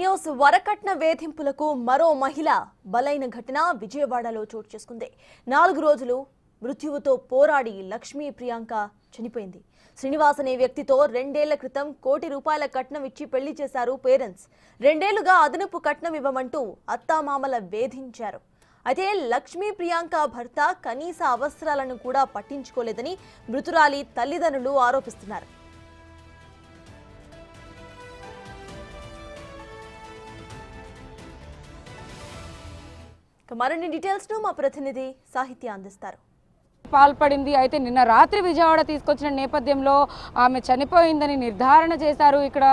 News వరకట్న వేధింపులకు మరో మహిళ బలైన ఘటన విజయవాడలో చోటు చేసుకుంది. 4 రోజులు మృత్యువుతో పోరాడి లక్ష్మీ ప్రియాంక చనిపోయింది. శ్రీనివాస్ అనే వ్యక్తితో 2 ఏళ్ల క్రితం ₹1 కోటి కట్నం ఇచ్చి పెళ్లి చేశారు పేరెంట్స్. 2 ఏళ్లుగా అదనపు కట్నం ఇవ్వమంటూ అత్తామామల వేధించారు. అయితే లక్ష్మీ ప్రియాంక భర్త కనీస అవసరాలను కూడా పట్టించుకోలేదని మృతురాలి తల్లిదండ్రులు ఆరోపిస్తున్నారు. మరిన్ని డీటెయిల్స్ ను మా ప్రతినిధి సాహిత్య అందిస్తారు. పాల్పడింది. అయితే నిన్న రాత్రి విజయవాడ తీసుకొచ్చిన నేపథ్యంలో ఆమె చనిపోయిందని నిర్ధారణ చేశారు. ఇక్కడ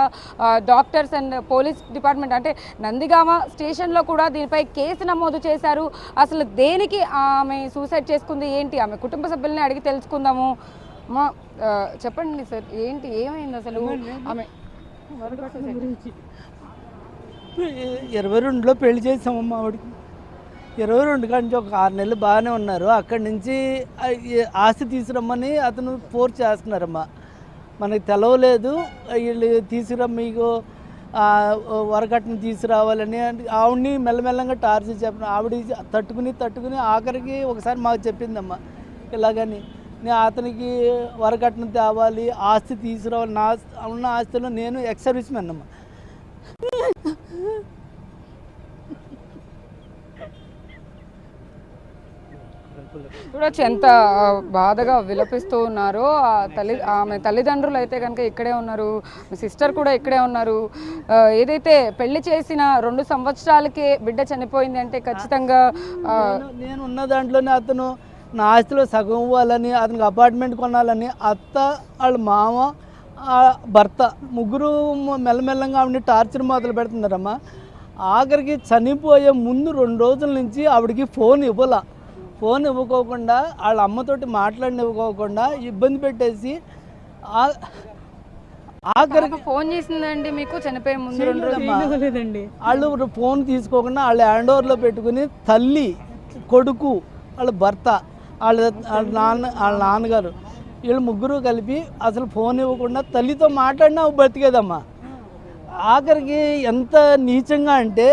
డాక్టర్స్ అండ్ పోలీస్ డిపార్ట్మెంట్ అంటే నందిగామ స్టేషన్లో కూడా దీనిపై కేసు నమోదు చేశారు. అసలు దేనికి ఆమె సూసైడ్ చేసుకుంది ఏంటి, ఆమె కుటుంబ సభ్యుల్ని అడిగి తెలుసుకుందాము. మా చెప్పండి సార్, ఏంటి ఏమైంది అసలు? ఆమె 22లో పెళ్లి చేసామమ్మా ఆవిడకి. 22 కానీ ఒక 6 నెలలు బాగానే ఉన్నారు. అక్కడి నుంచి ఆస్తి తీసుకురమ్మని అతను ఫోర్స్ చేస్తున్నారమ్మా. మనకి తెలవలేదు, వీళ్ళు తీసుకురా మీకు వరకట్నం తీసుకురావాలని ఆవిడని మెల్లమెల్లంగా టార్చర్ చెప్పిన. ఆవిడ తట్టుకుని ఆఖరికి ఒకసారి మాకు చెప్పిందమ్మా, ఇలాగని నేను అతనికి వరకట్నం తేవాలి, ఆస్తి తీసుకురావాలి, నా ఉన్న ఆస్తిలో నేను ఎక్స్ సర్వీస్ మెన్ అమ్మా. చూడొచ్చు ఎంత బాధగా విలపిస్తూ ఉన్నారో. ఆమె తల్లిదండ్రులు అయితే కనుక ఇక్కడే ఉన్నారు, సిస్టర్ కూడా ఇక్కడే ఉన్నారు. ఏదైతే పెళ్లి చేసిన 2 సంవత్సరాలకే బిడ్డ చనిపోయింది అంటే ఖచ్చితంగా నేను ఉన్న దాంట్లోనే అతను నా ఆస్తిలో సగం ఇవ్వాలని, అతనికి అపార్ట్మెంట్ కొనాలని అత్త, వాళ్ళ మామ, భర్త ముగ్గురు మెల్లమెల్లంగా ఆవిడని టార్చర్ మొదలు పెడుతున్నారమ్మా. ఆఖరికి చనిపోయే ముందు 2 రోజుల నుంచి ఆవిడకి ఫోన్ ఇవ్వకోకుండా వాళ్ళ అమ్మతోటి మాట్లాడినివ్వకోకుండా ఇబ్బంది పెట్టేసి ఆఖరికి ఫోన్ చేసిందండి మీకు చనిపోయే ముందు 2 రోజులు. వాళ్ళు ఫోన్ తీసుకోకుండా వాళ్ళు హ్యాండ్ ఓవర్లో పెట్టుకుని తల్లి, కొడుకు, వాళ్ళ భర్త, వాళ్ళ నాన్నగారు వీళ్ళు ముగ్గురు కలిపి అసలు ఫోన్ ఇవ్వకుండా తల్లితో మాట్లాడినా బతికేదమ్మా. ఆఖరికి ఎంత నీచంగా అంటే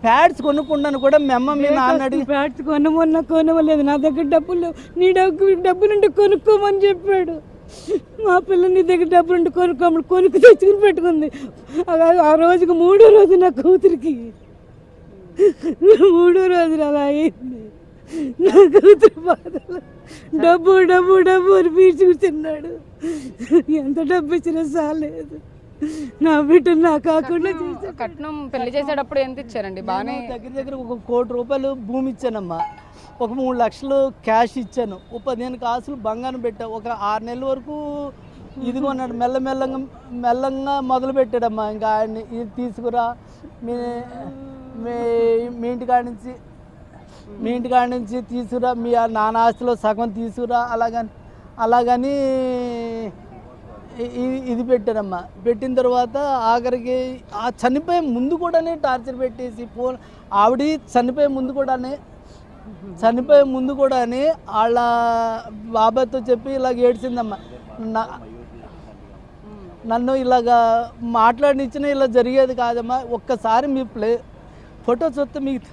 ప్యాడ్స్ కొనుక్కున్నాను కూడా మెమ్మ మీ నాన్న అడిగి ప్యాడ్స్ కొనవలేదు, నా దగ్గర డబ్బులు లేవు, నీ డబ్బులుంటే కొనుక్కోమని చెప్పాడు. మా పిల్ల నీ దగ్గర డబ్బులుంటే కొనుక్కు తెచ్చుకుని పెట్టుకుంది. ఆ రోజుకి 3వ రోజు నా కూతురికి 3వ రోజు అలా అయింది. నా కూతురు బాధలు డబ్బు అని పీల్చుకున్నాడు. ఎంత డబ్బు ఇచ్చినా చాలేదు. నా బిడ్డ నా కాకుండా కట్నం పెళ్లి చేసేటప్పుడు ఎంత ఇచ్చారండి? బాగానే దగ్గర ₹1 కోటి భూమి ఇచ్చానమ్మా. ఒక 3 లక్షలు క్యాష్ ఇచ్చాను. 15 కాసులు బంగారం పెట్టా. ఒక 6 నెలల వరకు ఇదిగోన్నాడు. మెల్లంగా మొదలు పెట్టాడమ్మా. ఇంకా ఆయన్ని ఇది తీసుకురా, మీ ఇంటికాడ నుంచి తీసుకురా, మీ నాన్న ఆస్తిలో సగం తీసుకురా, అలాగని ఇది పెట్టారమ్మా. పెట్టిన తర్వాత ఆఖరికి చనిపోయే ముందు కూడానే టార్చర్ పెట్టేసి ఆవిడ చనిపోయే ముందు కూడానే వాళ్ళ బాబాయ్తో చెప్పి ఇలాగ ఏడ్చిందమ్మా. నన్ను ఇలాగా మాట్లాడినిచ్చిన ఇలా జరిగేది కాదమ్మా. ఒక్కసారి మీ ఫోటో చూస్తే మీకు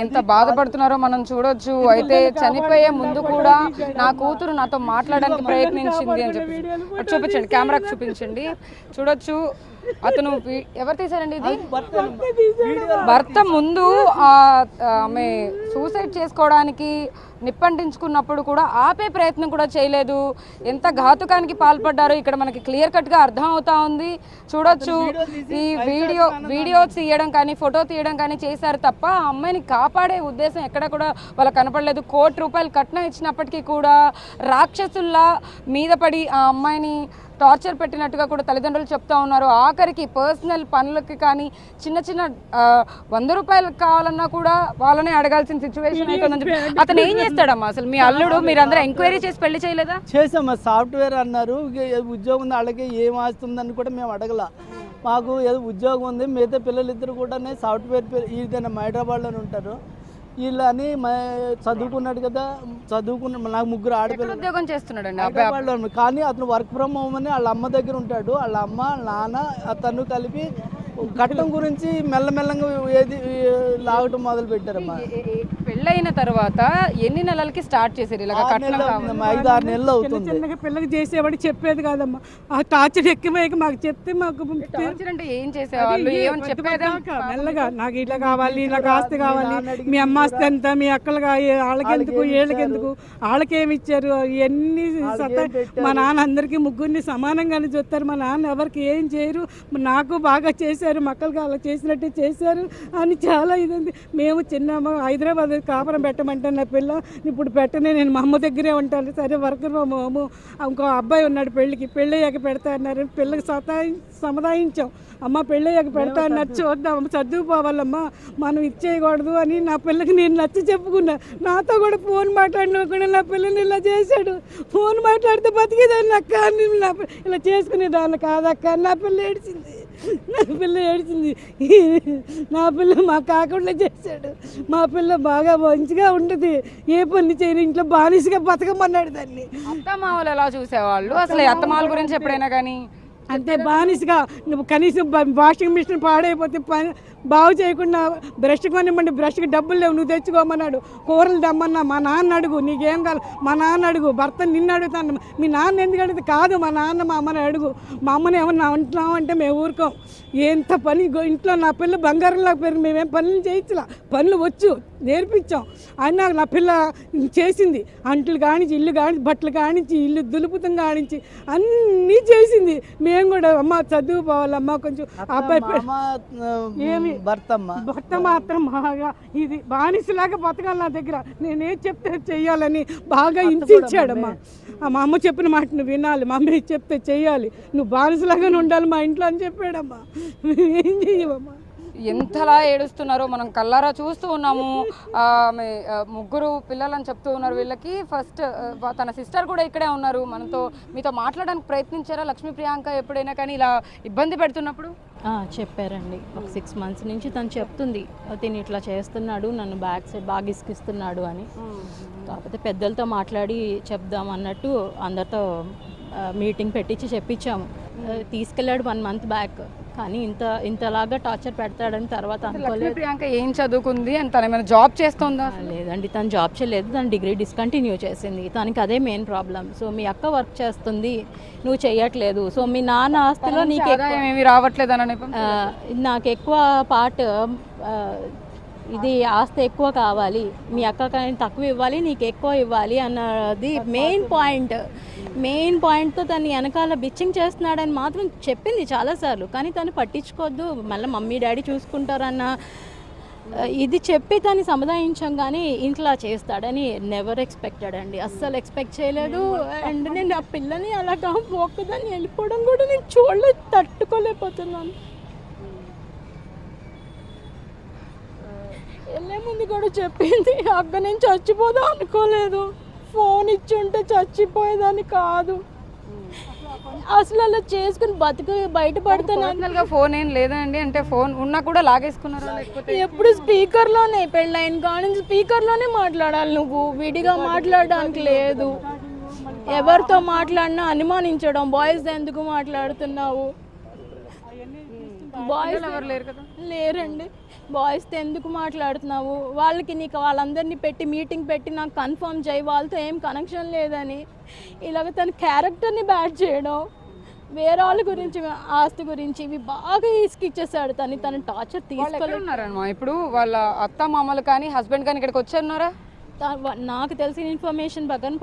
ఎంత బాధపడుతున్నారో మనం చూడొచ్చు. అయితే చనిపోయే ముందు కూడా నా కూతురు నాతో మాట్లాడడానికి ప్రయత్నించింది అని చెప్పి చూపించండి, కెమెరాకి చూపించండి. చూడొచ్చు అతను ఎవరు తీశారండి ఇది? భర్త ముందు ఆమె సూసైడ్ చేసుకోవడానికి నిప్పంటించుకున్నప్పుడు కూడా ఆపే ప్రయత్నం కూడా చేయలేదు. ఎంత ఘాతుకానికి పాల్పడ్డారో ఇక్కడ మనకి క్లియర్ కట్గా అర్థం అవుతా ఉంది. చూడొచ్చు ఈ వీడియో తీయడం కానీ ఫోటో తీయడం కానీ చేశారు తప్ప అమ్మాయిని కాపాడే ఉద్దేశం ఎక్కడ కూడా వాళ్ళకి కనపడలేదు. ₹1 కోటి కట్నం ఇచ్చినప్పటికీ కూడా రాక్షసుల్లా మీద పడి ఆ అమ్మాయిని టార్చర్ పెట్టినట్టుగా కూడా తల్లిదండ్రులు చెప్తా ఉన్నారు. ఆఖరికి పర్సనల్ పనులకి కానీ చిన్న ₹100 కావాలన్నా కూడా వాళ్ళనే అడగాల్సిన సిచ్యువేషన్ అవుతుందని చెప్పి అతను ఏం చేస్తాడమ్మా? అసలు మీ అల్లుడు మీరందరూ ఎంక్వైరీ చేసి పెళ్లి చేయలేదా? చేసామా. సాఫ్ట్వేర్ అన్నారు, ఉద్యోగం ఉంది, అలాగే ఏం ఆస్తుందని కూడా మేము అడగల. మాకు ఏదో ఉద్యోగం ఉంది, మిగతా పిల్లలిద్దరు కూడా సాఫ్ట్వేర్ ఇదేనా హైదరాబాద్లోనే ఉంటారు. వీళ్ళు అని చదువుకున్నాడు కదా, నాకు 3 ఆడపిల్లలు ఉద్యోగం చేస్తున్నాడండి వాళ్ళు. కానీ అతను వర్క్ ఫ్రమ్ హోమ్ అని వాళ్ళ అమ్మ దగ్గర ఉంటాడు. వాళ్ళ అమ్మ నాన్న అతను కలిపి కట్టం గురించి మెల్లమెల్లంగా ఏది లాగటం మొదలు పెట్టారమ్మా. పెళ్ళైన తర్వాత ఎన్ని నెలలకి స్టార్ట్ చేశారు ఇలాగ కట్నం? 5-6 నెలలు అవుతుంది. చిన్నగా పిల్లకి చేసేవాడు చెప్పేది కాదమ్మా. ఆ టార్చర్ ఎక్కిపోయాక మాకు చెప్తే మాకు టార్చర్ అంటే ఏం చేసేవాళ్ళు? ఏమని చెప్పేదా? మెల్లగా నాకు ఇట్లా కావాలి, నాకు ఆస్తి కావాలి, మీ అమ్మ ఆస్తి ఎంత, మీ అక్కలు వాళ్ళకెందుకు, వీళ్ళకెందుకు, వాళ్ళకేమి ఇచ్చారు, ఇవన్నీ మా నాన్న అందరికీ 3 సమానంగానే చూస్తారు. మా నాన్న ఎవరికి ఏం చేయరు, నాకు బాగా చేశారు, మక్కలకి అలా చేసినట్టే చేశారు అని చాలా ఇదండి. మేము చిన్న హైదరాబాద్ కాపురం పెట్టమంటాను నా పిల్ల, ఇప్పుడు పెట్టనే, నేను మా అమ్మ దగ్గరే ఉంటాను. సరే వర్క్ ఫ్రమ్ హోమ్, ఇంకో అబ్బాయి ఉన్నాడు పెళ్ళయ్యాక పెడతా అన్నారు. పిల్లకి సముదాయించాం, అమ్మ పెళ్ళయ్యాక పెడతా అన్నారు, చూద్దాం చదువుకోవాలమ్మా మనం ఇచ్చేయకూడదు అని నా పిల్లకి నేను నచ్చ చెప్పుకున్నా. నాతో కూడా ఫోన్ మాట్లాడినకుండా నా పిల్లని ఇలా చేశాడు. ఫోన్ మాట్లాడితే బతికేదాన్ని అక్క, ఇలా చేసుకునేదాన్ని కాదక్క. నా పిల్ల ఏడ్చింది, నా పిల్ల మా కాకుండా చేశాడు. మా పిల్ల బాగా మంచిగా ఉంటుంది, ఏ పని చేయని, ఇంట్లో బానిసగా బతకమన్నాడు దాన్ని. అత్తమామలు ఎలా చూసేవాళ్ళు అసలు? అత్తమామల గురించి ఎప్పుడైనా కానీ అంతే బానిసగా, నువ్వు కనీసం వాషింగ్ మిషన్ పాడైపోతే పని బాగు చేయకుండా బ్రష్ కొనివ్వండి, బ్రష్కి డబ్బులు లేవు, నువ్వు తెచ్చుకోమన్నాడు. కూరలు దమ్మన్నా మా నాన్న అడుగు, నీకేం కాదు మా నాన్న అడుగు, భర్త నిన్ను అడుగుతాను, మీ నాన్న ఎందుకు అడిగితే కాదు మా నాన్న మా అమ్మని అడుగు, మా అమ్మని ఏమన్నా అంటున్నావు అంటే మేము ఊరుకోం. ఎంత పని ఇంట్లో నా పిల్ల బంగారంలాగా పెరిగి మేమేం పనులు చేయించలా, పనులు వచ్చు నేర్పించాం. అయినా నా పిల్ల చేసింది, అంట్లు కానించి ఇల్లు కానించి బట్టలు కానించి ఇల్లు దులుపుతం కానించి అన్నీ చేసింది. మేము కూడా అమ్మ చదువుకోవాలమ్మా కొంచెం అబ్బాయి భర్త మాత్రం బాగా ఇది బానిసలాగా బతకాలి నా దగ్గర, నేనేం చెప్తే చెయ్యాలని బాగా హింసించాడమ్మా. మా అమ్మ చెప్పిన మాట నువ్వు వినాలి, మా అమ్మ చెప్తే చెయ్యాలి, నువ్వు బానిసలాగానే ఉండాలి మా ఇంట్లో అని చెప్పాడమ్మా. ఏం చెయ్యవమ్మా? ఎంతలా ఏడుస్తున్నారో మనం కల్లారా చూస్తూ ఉన్నాము. 3 పిల్లలని చెప్తూ ఉన్నారు. వీళ్ళకి ఫస్ట్ తన సిస్టర్ కూడా ఇక్కడే ఉన్నారు మనతో. మీతో మాట్లాడడానికి ప్రయత్నించారా లక్ష్మీ ప్రియాంక ఎప్పుడైనా కానీ ఇలా ఇబ్బంది పెడుతున్నప్పుడు? చెప్పారండి. ఒక 6 months నుంచి తను చెప్తుంది, తిని ఇట్లా చేస్తున్నాడు, నన్ను బ్యాక్ సైడ్ బాగా ఇసుకిస్తున్నాడు అని. కాకపోతే పెద్దలతో మాట్లాడి చెప్దాం అన్నట్టు అందరితో మీటింగ్ పెట్టించి చెప్పించాము. తీసుకెళ్ళాడు 1 month బ్యాక్. కానీ ఇంతలాగా టార్చర్ పెడతాడని తర్వాత అనుకోలేదు. ప్రియాంక ఏం చదువుకుంది అని తను ఏమైనా జాబ్ చేస్తుందా? లేదండి, తను జాబ్ చేయలేదు, తను డిగ్రీ డిస్కంటిన్యూ చేసింది. తనకి అదే మెయిన్ ప్రాబ్లం. సో మీ అక్క వర్క్ చేస్తుంది, నువ్వు చెయ్యట్లేదు, సో మీ నాన్న ఆస్తిలో నీకు ఏమీ రావట్లేదు అని నాకు ఎక్కువ పార్ట్ ఇది ఆస్తి ఎక్కువ కావాలి, మీ అక్క కానీ తక్కువ ఇవ్వాలి, నీకు ఎక్కువ ఇవ్వాలి అన్నది మెయిన్ పాయింట్తో తను వెనకాల బిచ్చింగ్ చేస్తున్నాడని మాత్రం చెప్పింది చాలాసార్లు. కానీ తను పట్టించుకోవద్దు, మళ్ళీ మమ్మీ డాడీ చూసుకుంటారన్న ఇది చెప్పి తను సముదాయించాం. కానీ ఇంట్లో చేస్తాడని నెవర్ ఎక్స్పెక్టెడ్ అండి, అస్సలు ఎక్స్పెక్ట్ చేయలేదు. అండ్ నేను ఆ పిల్లని అలాగా ఒక్కదాన్ని వెళ్ళిపోవడం కూడా నేను చూడలేదు, తట్టుకోలేకపోతున్నాను. వెళ్ళే ముందు కూడా చెప్పింది, అక్క నేను చచ్చిపోదాం అనుకోలేదు, ఫోన్ ఇచ్చి ఉంటే చచ్చిపోయేదాన్ని కాదు, అసలు అలా చేసుకుని బయటపడుతున్నా. ఫోన్ ఏం లేదండి అంటే ఫోన్ ఉన్నా కూడా లాగేసుకున్నారా? ఎప్పుడు స్పీకర్లోనే, పెళ్ళైన కానీ స్పీకర్లోనే మాట్లాడాలి, నువ్వు విడిగా మాట్లాడడానికి లేదు. ఎవరితో మాట్లాడినా అనుమానించడం, బాయ్స్ ఎందుకు మాట్లాడుతున్నావు, బాయ్స్ ఎవరు లేరు కదా, లేరండి, బాయ్స్తో ఎందుకు మాట్లాడుతున్నావు, వాళ్ళకి నీకు వాళ్ళందరినీ పెట్టి మీటింగ్ పెట్టి నాకు కన్ఫర్మ్ చేయి, వాళ్ళతో ఏం కనెక్షన్ లేదని ఇలాగ తన క్యారెక్టర్ని బ్యాడ్ చేయడం, వేరే వాళ్ళ గురించి ఆస్తి గురించి ఇవి బాగా ఇసుకిచ్చేసాడు. తన టార్చర్ తీసుకెళ్ళున్నారమ్మా. ఇప్పుడు వాళ్ళ అత్త మామలు కానీ హస్బెండ్ కానీ ఇక్కడికి వచ్చారున్నారా? నాకు తెలిసిన ఇన్ఫర్మేషన్ ప్రకారం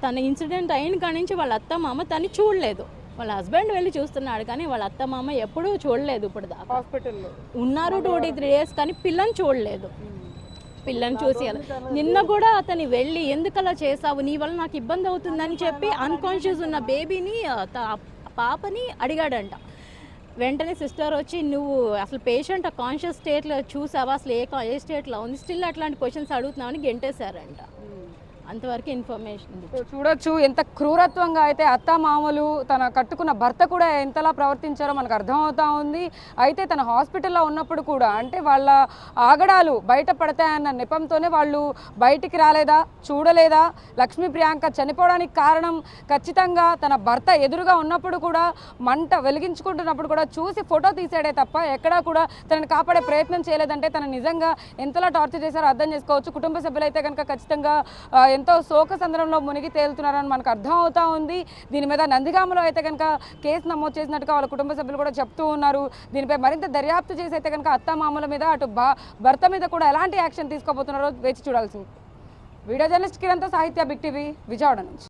తన ఇన్సిడెంట్ అయిన కాడి నుంచి వాళ్ళ అత్త మామ తను చూడలేదు. వాళ్ళ హస్బెండ్ వెళ్ళి చూస్తున్నాడు కానీ వాళ్ళ అత్త మామ ఎప్పుడూ చూడలేదు. ఇప్పుడు దాకా హాస్పిటల్లో ఉన్నారు 2-3 days, కానీ పిల్లని చూడలేదు. పిల్లని చూసి నిన్న కూడా అతని వెళ్ళి ఎందుకు అలా చేసావు, నీ వల్ల నాకు ఇబ్బంది అవుతుందని చెప్పి అన్కాన్షియస్ ఉన్న బేబీని పాపని అడిగాడంట. వెంటనే సిస్టర్ వచ్చి నువ్వు అసలు పేషెంట్ కాన్షియస్ స్టేట్లో చూసావా, అసలు ఏ స్టేట్లో ఉంది, స్టిల్ అట్లాంటి క్వశ్చన్స్ అడుగుతున్నామని గెంటేశారంట. అంతవరకు ఇన్ఫర్మేషన్ ఉంది. చూడొచ్చు ఎంత క్రూరత్వంగా అయితే అత్త మామలు తన కట్టుకున్న భర్త కూడా ఎంతలా ప్రవర్తించారో మనకు అర్థమవుతా ఉంది. అయితే తన హాస్పిటల్లో ఉన్నప్పుడు కూడా అంటే వాళ్ళ ఆగడాలు బయట పడతాయన్న నెపంతోనే వాళ్ళు బయటికి రాలేదా, చూడలేదా? లక్ష్మీ ప్రియాంక చనిపోవడానికి కారణం ఖచ్చితంగా తన భర్త ఎదురుగా ఉన్నప్పుడు కూడా మంట వెలిగించుకుంటున్నప్పుడు కూడా చూసి ఫోటో తీసాడే తప్ప ఎక్కడా కూడా తనని కాపాడే ప్రయత్నం చేయలేదంటే తను నిజంగా ఎంతలా టార్చర్ చేశారో అర్థం చేసుకోవచ్చు. కుటుంబ సభ్యులైతే కనుక ఖచ్చితంగా ఎంతో శోక సంద్రంలో మునిగి తేలుతున్నారని మనకు అర్థం అవుతా ఉంది. దీని మీద నందిగామలో అయితే కనుక కేసు నమోదు చేసినట్టుగా వాళ్ళ కుటుంబ సభ్యులు కూడా చెప్తూ ఉన్నారు. దీనిపై మరింత దర్యాప్తు చేసి అయితే కనుక అత్త మామల మీద అటు భర్త మీద కూడా ఎలాంటి యాక్షన్ తీసుకోబోతున్నారో వేచి చూడాల్సింది. వీడియో జర్నలిస్ట్ కిరణ్తో సాహిత్య బిగ్ టీవీ విజయవాడ నుంచి.